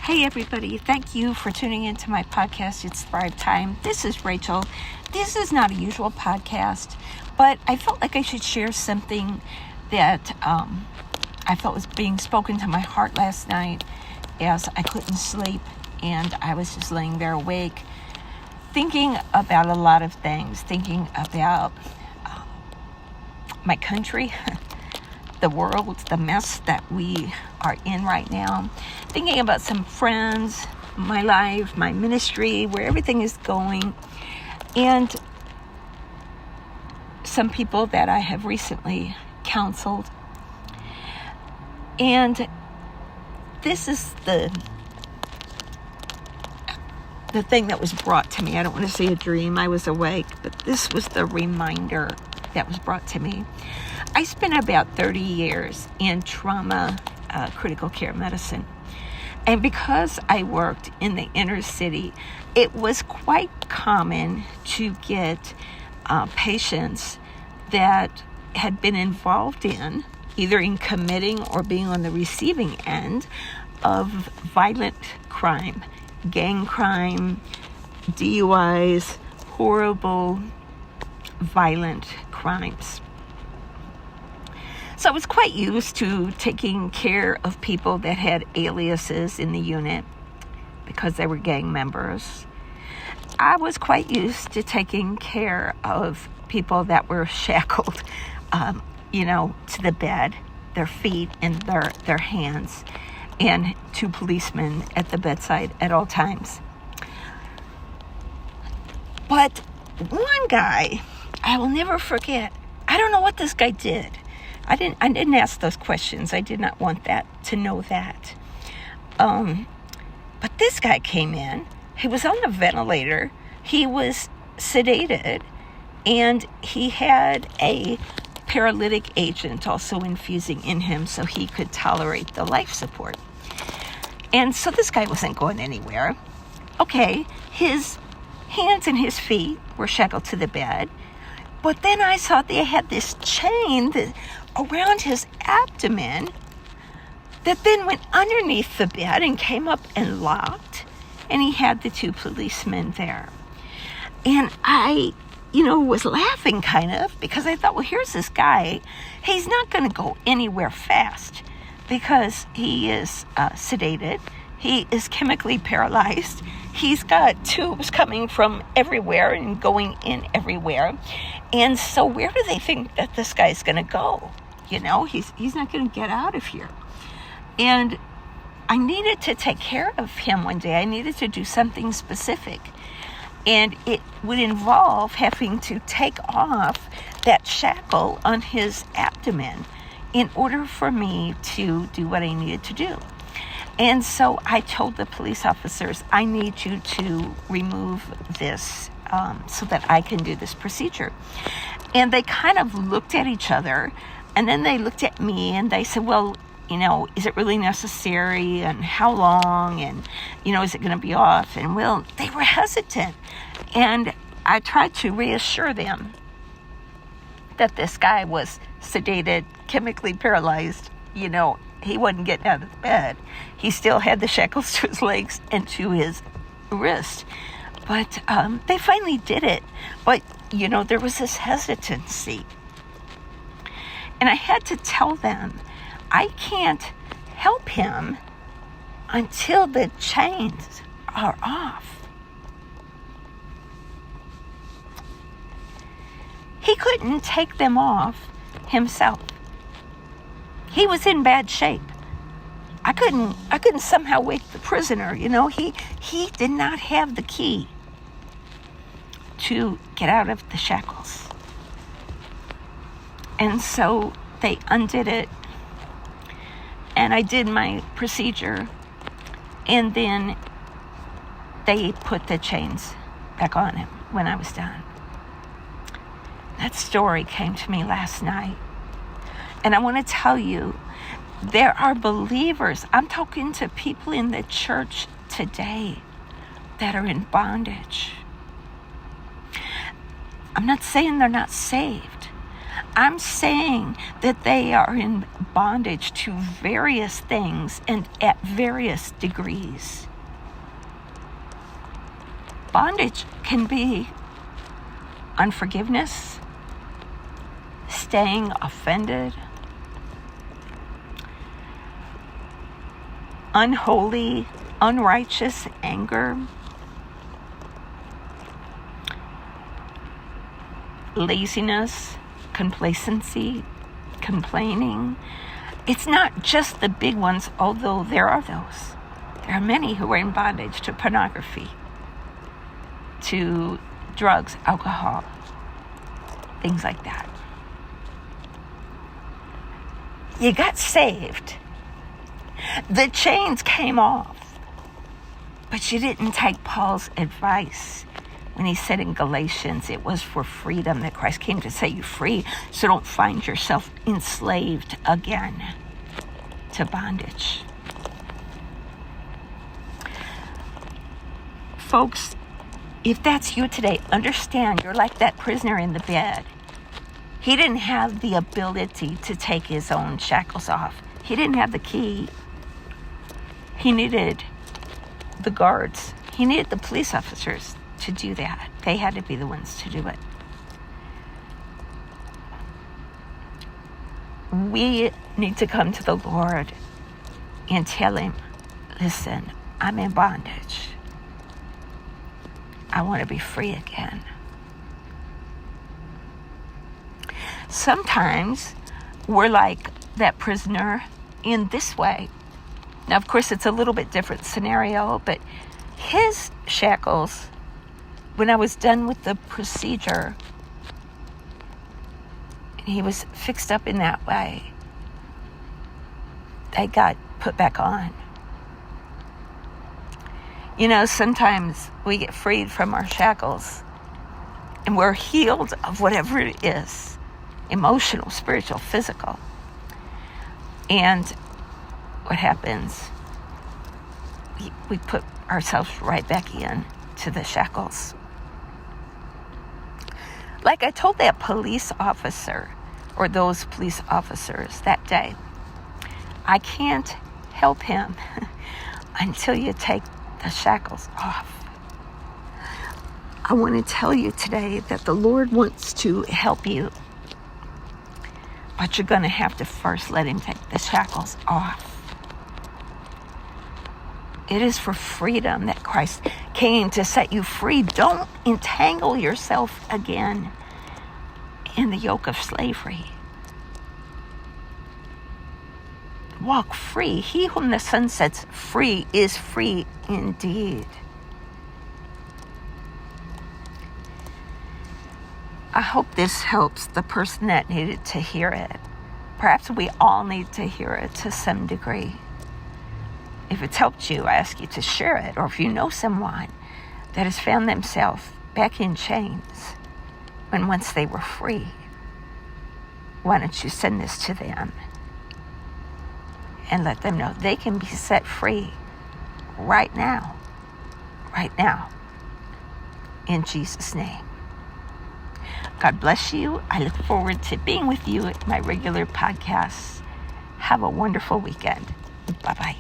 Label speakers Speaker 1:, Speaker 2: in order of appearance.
Speaker 1: Hey everybody, thank you for tuning into my podcast, It's Thrive Time. This is Rachel. This is not a usual podcast, but I felt like I should share something that I felt was being spoken to my heart last night as I couldn't sleep and I was just laying there awake, thinking about a lot of things, thinking about my country, the world, the mess that we are in right now, thinking about some friends, my life, my ministry, where everything is going, and some people that I have recently counseled. And this is the thing that was brought to me. I don't want to say a dream, I was awake, but this was the reminder that was brought to me. I spent about 30 years in trauma critical care medicine. And because I worked in the inner city, it was quite common to get patients that had been involved in, either in committing or being on the receiving end of violent crime, gang crime, DUIs, horrible, violent crimes. So I was quite used to taking care of people that had aliases in the unit because they were gang members. I was quite used to taking care of people that were shackled, to the bed, their feet and their hands, and two policemen at the bedside at all times. But one guy, I will never forget. I don't know what this guy did. I didn't ask those questions. I did not want to know that. But this guy came in. He was on the ventilator. He was sedated, and he had a paralytic agent also infusing in him so he could tolerate the life support. And so this guy wasn't going anywhere. Okay, his hands and his feet were shackled to the bed. But then I saw they had this chain around his abdomen that then went underneath the bed and came up and locked. And he had the two policemen there. And I, was laughing kind of because I thought, well, here's this guy. He's not going to go anywhere fast because he is sedated. He is chemically paralyzed. He's got tubes coming from everywhere and going in everywhere. And so where do they think that this guy's going to go? He's not going to get out of here. And I needed to take care of him one day. I needed to do something specific. And it would involve having to take off that shackle on his abdomen in order for me to do what I needed to do. And so I told the police officers, I need you to remove this so that I can do this procedure. And they kind of looked at each other, and then they looked at me and they said, well, is it really necessary, and how long, and, is it going to be off? And well, they were hesitant. And I tried to reassure them that this guy was sedated, chemically paralyzed, he wasn't getting out of the bed. He still had the shackles to his legs and to his wrist. But they finally did it. But, there was this hesitancy. And I had to tell them, I can't help him until the chains are off. He couldn't take them off himself. He was in bad shape. I couldn't somehow wake the prisoner. He did not have the key to get out of the shackles. And so they undid it, and I did my procedure, and then they put the chains back on him when I was done. That story came to me last night. And I want to tell you, there are believers. I'm talking to people in the church today that are in bondage. I'm not saying they're not saved. I'm saying that they are in bondage to various things and at various degrees. Bondage can be unforgiveness, staying offended, unholy, unrighteous anger, laziness, complacency, complaining. It's not just the big ones, although there are those. There are many who are in bondage to pornography, to drugs, alcohol, things like that. You got saved. The chains came off. But you didn't take Paul's advice when he said in Galatians it was for freedom that Christ came to set you free. So don't find yourself enslaved again to bondage. Folks, if that's you today, understand you're like that prisoner in the bed. He didn't have the ability to take his own shackles off. He didn't have the key. He needed the guards. He needed the police officers to do that. They had to be the ones to do it. We need to come to the Lord and tell him, listen, I'm in bondage. I want to be free again. Sometimes we're like that prisoner in this way. Now, of course, it's a little bit different scenario, but his shackles, when I was done with the procedure, he was fixed up in that way, they got put back on. You know, sometimes we get freed from our shackles and we're healed of whatever it is, emotional, spiritual, physical. And what happens? We put ourselves right back in to the shackles. Like I told that police officer, or those police officers that day, I can't help him until you take the shackles off. I want to tell you today that the Lord wants to help you, but you're going to have to first let him take the shackles off. It is for freedom that Christ came to set you free. Don't entangle yourself again in the yoke of slavery. Walk free. He whom the Son sets free is free indeed. I hope this helps the person that needed to hear it. Perhaps we all need to hear it to some degree. If it's helped you, I ask you to share it. Or if you know someone that has found themselves back in chains when once they were free, why don't you send this to them and let them know they can be set free right now, in Jesus' name. God bless you. I look forward to being with you at my regular podcasts. Have a wonderful weekend. Bye-bye.